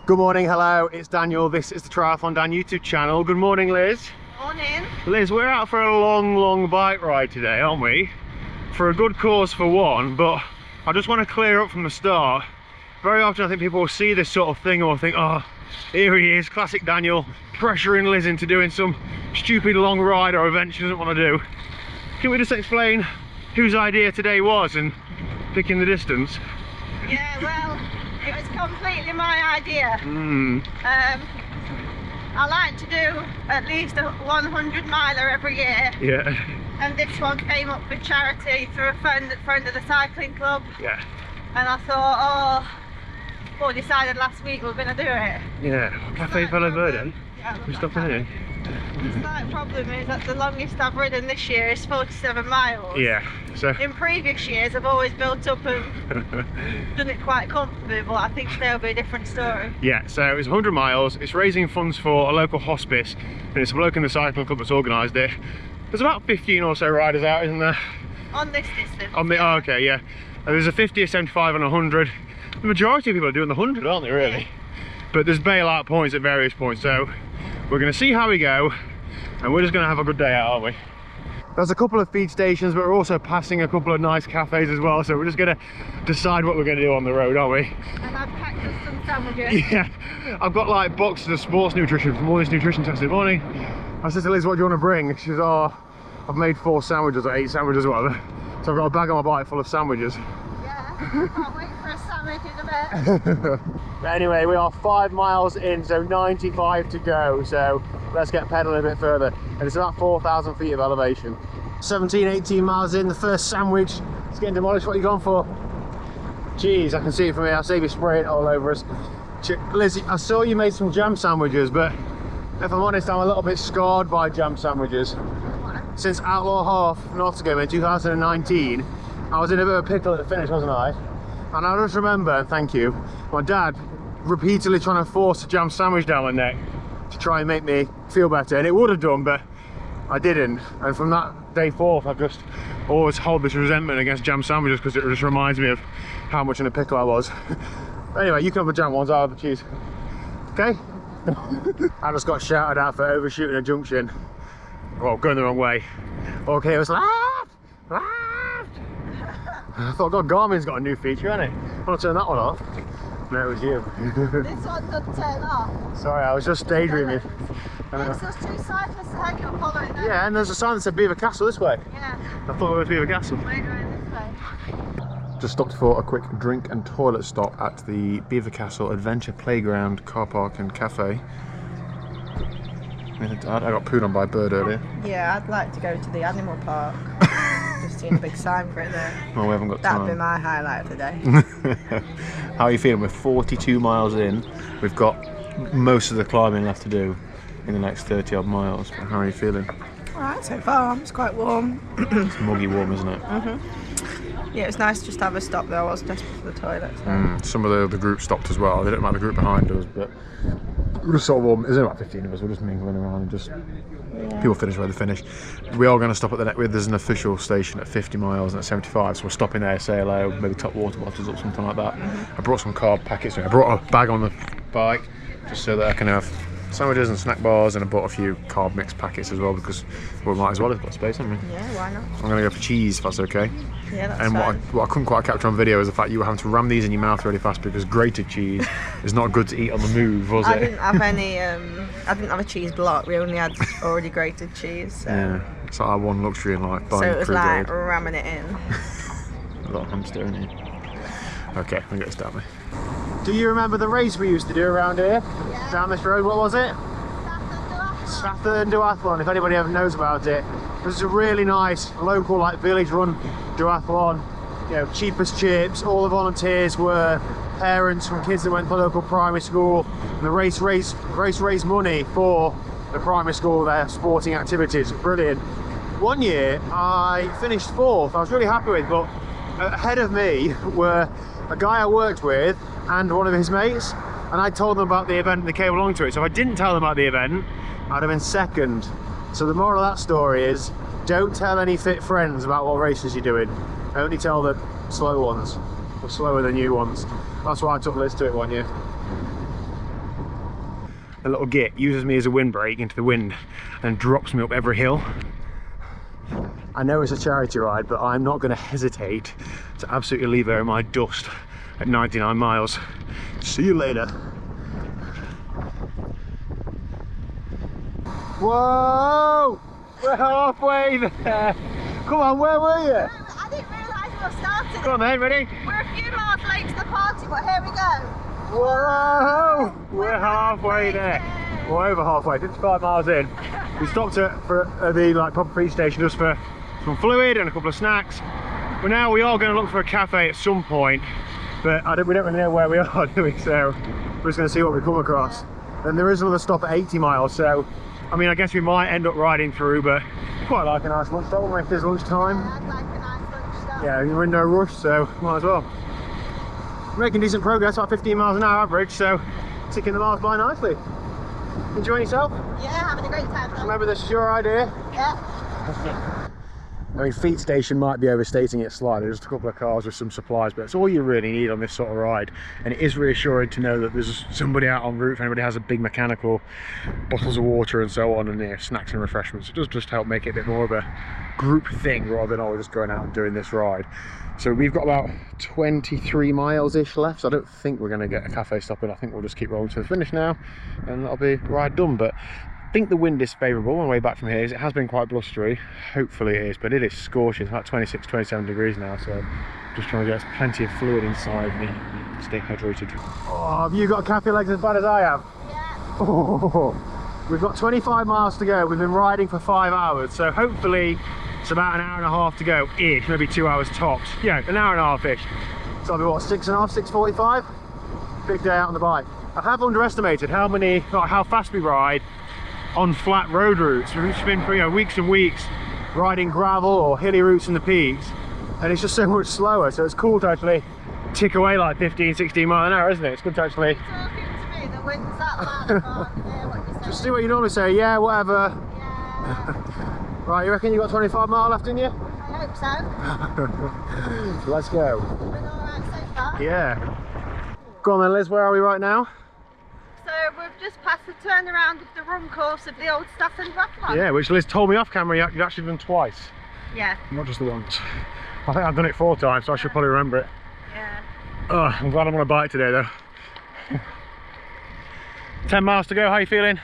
Good morning, hello, it's Daniel. This is the TriathlonDan YouTube channel. Good morning, Liz. Morning. Liz, we're out for a long bike ride today, aren't we? For a good cause for one, but I just want to clear up from the start. Very often I think people will see this sort of thing and will think, oh, here he is, classic Daniel, pressuring Liz into doing some stupid long ride or event she doesn't want to do. Can we just explain whose idea today was in picking the distance? Yeah, well, it was completely my idea. I like to do at least a 100 miler every year. Yeah. And this one came up for charity through a friend of the cycling club. Yeah. And I thought, we decided last week we were going to do it. Yeah. Cafe Fellow Bird, Yeah, we're stopping here. The slight problem is that the longest I've ridden this year is 47 miles. Yeah. So in previous years I've always built up and done it quite comfortably, but I think today will be a different story. yeah, so it's 100 miles, it's raising funds for a local hospice, and it's a bloke in the cycling club that's organised it. There's about 15 or so riders out, isn't there? On this distance. On the, oh, okay, yeah. And there's a 50, a 75 and a 100. The majority of people are doing the 100, aren't they, really? Yeah. But there's bailout points at various points, so we're going to see how we go, and we're just going to have a good day out, aren't we? There's a couple of feed stations, but we're also passing a couple of nice cafes as well, so we're just going to decide what we're going to do on the road, aren't we? And I've packed us some sandwiches. Yeah, I've got like boxes of sports nutrition from all this nutrition test this morning. I said to Liz, what do you want to bring? She says, oh, I've made 4 sandwiches or 8 sandwiches or whatever. So I've got a bag on my bike full of sandwiches. Yeah, can't wait for a sandwich in a bit. But anyway, we are 5 miles in, so 95 to go. So let's get pedaling a bit further. And it's about 4,000 feet of elevation. 17, 18 miles in, the first sandwich is getting demolished. What are you going for? Jeez, I can see it from here. I'll save you spraying it all over us. Liz, I saw you made some jam sandwiches, but if I'm honest, I'm a little bit scarred by jam sandwiches. Since Outlaw Half Nottingham in 2019, I was in a bit of a pickle at the finish, wasn't I? And I just remember, and thank you, my dad repeatedly trying to force a jam sandwich down my neck to try and make me feel better, and it would have done, but I didn't. And from that day forth, I've just always hold this resentment against jam sandwiches because it just reminds me of how much in a pickle I was. Anyway, you can have the jam ones, I'll have the cheese. Okay? I just got shouted at for overshooting a junction. Well, going the wrong way. Okay, it was left! Left! I thought, God, Garmin's got a new feature, hasn't it? I want to turn that one off. No, it was you. This one doesn't turn off. Sorry, I was just daydreaming. There's those 2 cyclists ahead you're following there. Yeah, and there's a sign that said Beaver Castle this way. Yeah. I thought we were at Beaver Castle. We're going this way. Just stopped for a quick drink and toilet stop at the Beaver Castle Adventure Playground car park and cafe. I got pooed on by a bird earlier. Yeah, I'd like to go to the animal park. Just seen a big sign for it there. Well, we haven't got time. That'd be my highlight of the day. How are you feeling? We're 42 miles in. We've got most of the climbing left to do in the next 30 odd miles. But how are you feeling? Alright, so far it's quite warm. It's muggy warm, isn't it? Yeah, it's nice just to have a stop though. I was desperate for the toilet. So. Some of the group stopped as well. They don't like the group behind us, but we're just sort of warm. There's only about 15 of us. We're just mingling around and just people finish where they finish. We are going to stop at the next. There's an official station at 50 miles and at 75, so we're stopping there, say hello, maybe top water bottles or something like that. I brought some carb packets. I brought a bag on the bike just so that I can have sandwiches and snack bars, and I bought a few carb mix packets as well because we might as well have got space, haven't we? Yeah, why not? I'm going to go for cheese if that's okay. Yeah, that's and fine. what I couldn't quite capture on video is the fact you were having to ram these in your mouth really fast because grated cheese is not good to eat on the move, was it? I didn't have any. I didn't have a cheese block. We only had already grated cheese. So. Yeah, it's like our one luxury in life. So it was like ramming it in. A little hamster in here. Okay, I'm going to start me. Do you remember the race we used to do around here? Yeah. Down this road, what was it? TriathlonDan, if anybody ever knows about it. This is a really nice local, like, village run duathlon. You know, cheapest chips. All the volunteers were parents from kids that went to the local primary school, and the race raised money for the primary school, their sporting activities. Brilliant. One year I finished 4th. I was really happy with, but ahead of me were a guy I worked with and one of his mates, and I told them about the event and they came along to it. So if I didn't tell them about the event, I'd have been 2nd. So the moral of that story is, don't tell any fit friends about what races you're doing. Only tell the slow ones, or slower than you ones. That's why I took Liz to it one year. a little git, uses me as a windbreak into the wind and drops me up every hill. I know it's a charity ride, but I'm not going to hesitate to absolutely leave her in my dust at 99 miles. See you later. Whoa! We're halfway there. Come on, where were you? I didn't realise we were starting. Come on then, ready? We're a few miles late to the party, but here we go. Whoa! We're halfway there. We're over halfway, 55 miles in. We stopped for the proper feed station just for some fluid and a couple of snacks. But now we are going to look for a cafe at some point, but we don't really know where we are, do we? So we're just going to see what we come across. And there is another stop at 80 miles, so I mean, I guess we might end up riding through, but quite like a nice lunch stop if there's lunchtime. Yeah, I'd like a nice lunch stop. Yeah, we're in no rush, so might as well. We're making decent progress, about 15 miles an hour average, so ticking the miles by nicely. Enjoying yourself? Yeah, having a great time. Remember, this is your idea? Yeah. I mean, feed station might be overstating it slightly, just a couple of cars with some supplies, but it's all you really need on this sort of ride. And it is reassuring to know that there's somebody out en route if anybody has a big mechanical, bottles of water and so on, and snacks and refreshments. It does just help make it a bit more of a group thing rather than always just going out and doing this ride. So we've got about 23 miles-ish left, so I don't think we're going to get a cafe stop in. I think we'll just keep rolling to the finish now, and that'll be ride done. But I think the wind is favourable on the way back from here. It has been quite blustery, hopefully it is, but it is scorching. It's about 26, 27 degrees now, so just trying to get plenty of fluid inside me to stay hydrated. Oh, have you got cafe legs as bad as I have? Yeah. Oh, we've got 25 miles to go. We've been riding for 5 hours, so hopefully it's about an hour and a half to go ish, maybe 2 hours tops. Yeah, an hour and a half ish. So I'll be what, 6.5, 6:45? Big day out on the bike. I have underestimated how fast we ride on flat road routes. We've been weeks and weeks riding gravel or hilly routes in the peaks, and it's just so much slower, so it's cool to actually tick away like 15, 16 mile an hour, isn't it? It's good to actually Talking to me, the wind's that loud, I can't hear what you're just saying. do what you normally say. Yeah, whatever. Yeah, Right, you reckon you got 25 mile left in you? I hope so. Let's go. Been alright so far. Yeah. Go on then, Liz, where are we right now? So we've just passed the turnaround of the run course of the old Stafford Triathlon. Yeah, which Liz told me off camera you've actually done twice, Yeah. not just the once. I think I've done it 4 times, so I should probably remember it. Yeah. Oh, I'm glad I'm on a bike today though. 10 miles to go, how are you feeling?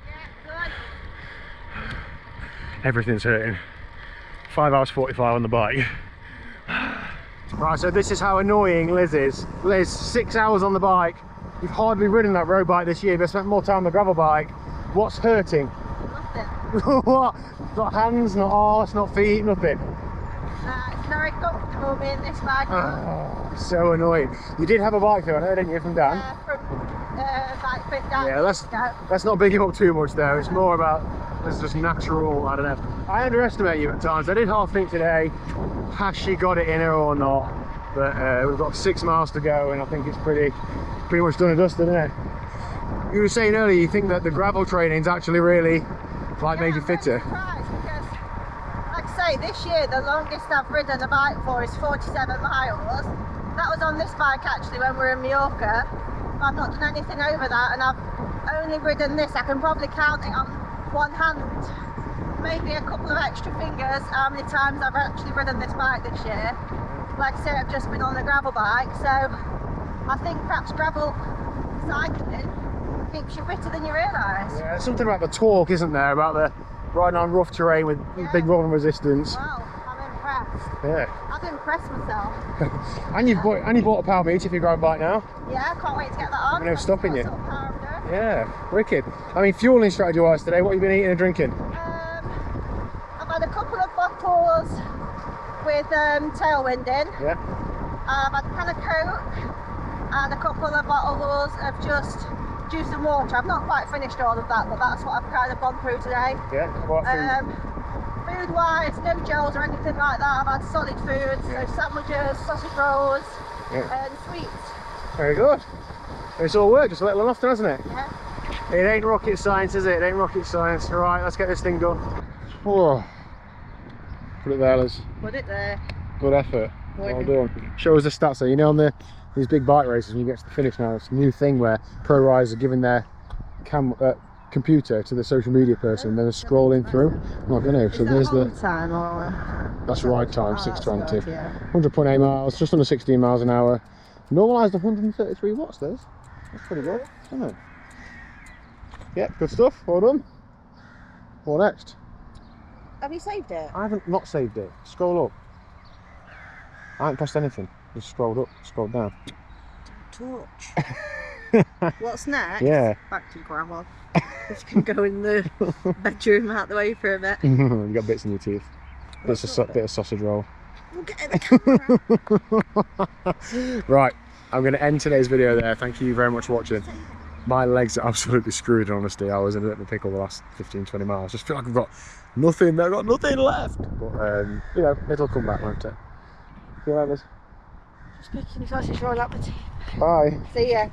Yeah, good. Everything's hurting. 5 hours 45 on the bike. Right, so this is how annoying Liz is. Liz, 6 hours on the bike. You've hardly ridden that road bike this year, but spent more time on the gravel bike. What's hurting? Nothing. What? Not hands, not arse, not feet, nothing. It's very comfortable being this bike. Oh, so annoying. You did have a bike though, I know, didn't you, from Dan? From Bike Fit Dan. Yeah, let's not big him up too much though. It's more about, it's just natural, I don't know. I underestimate you at times. I did half think today, has she got it in her or not? But we've got 6 miles to go, and I think it's pretty much done and dusted, isn't it? You were saying earlier you think that the gravel training's actually really made you fitter. I'm surprised because, like I say, this year the longest I've ridden a bike for is 47 miles. That was on this bike actually when we were in Mallorca. I've not done anything over that, and I've only ridden this. I can probably count it on one hand, maybe a couple of extra fingers, how many times I've actually ridden this bike this year. Like I say, I've just been on a gravel bike, so I think perhaps gravel cycling keeps you fitter than you realise. Yeah, there's something about the torque, isn't there, about the riding on rough terrain with big rolling resistance. Wow, I'm impressed. Yeah. I've impressed myself. And you bought a power meter if you grab a bike now. Yeah, I can't wait to get that on. No stopping you. Sort of power I'm doing. Yeah, wicked. I mean, fueling strategy wise today, what have you been eating and drinking? I've had a couple of bottles with Tailwind in. Yeah. I've had a can of Coke and a couple of bottles of just juice and water. I've not quite finished all of that, but that's what I've kind of gone through today. Yeah, what food? Food wise, no gels or anything like that. I've had solid foods, so sandwiches, sausage rolls, and sweets. Very good. It's all worked, just a little enough, hasn't it? Yeah. It ain't rocket science, is it? It ain't rocket science. Right, let's get this thing done. Oh. Put it there, Liz. Put it there. Good effort. Well done. Show us the stats. So you know, on these big bike races, when you get to the finish now, it's a new thing where pro riders are given their computer to the social media person, then scrolling through. I'm not gonna. So there's the time or that's right time, 6:20. yeah. 100.8 miles, just under 16 miles an hour. Normalised 133 watts. That's pretty good, isn't it? Yeah, good stuff. Well done. What next? Have you saved it? I haven't not saved it. Scroll up. I haven't pressed anything. Just scrolled up, scrolled down. Torch. What's next? Yeah. Back to gravel. Just can go in the bedroom out the way for a bit. You got bits in your teeth. Bit of sausage roll. We'll get in the camera. Right, I'm going to end today's video there. Thank you very much for watching. My legs are absolutely screwed, honestly. I was in a bit of a pickle the last 15-20 miles. Just feel like I've got nothing left. But, you know, it'll come back, won't it? See you later. Just picking sausage roll up the teeth. Bye. See ya.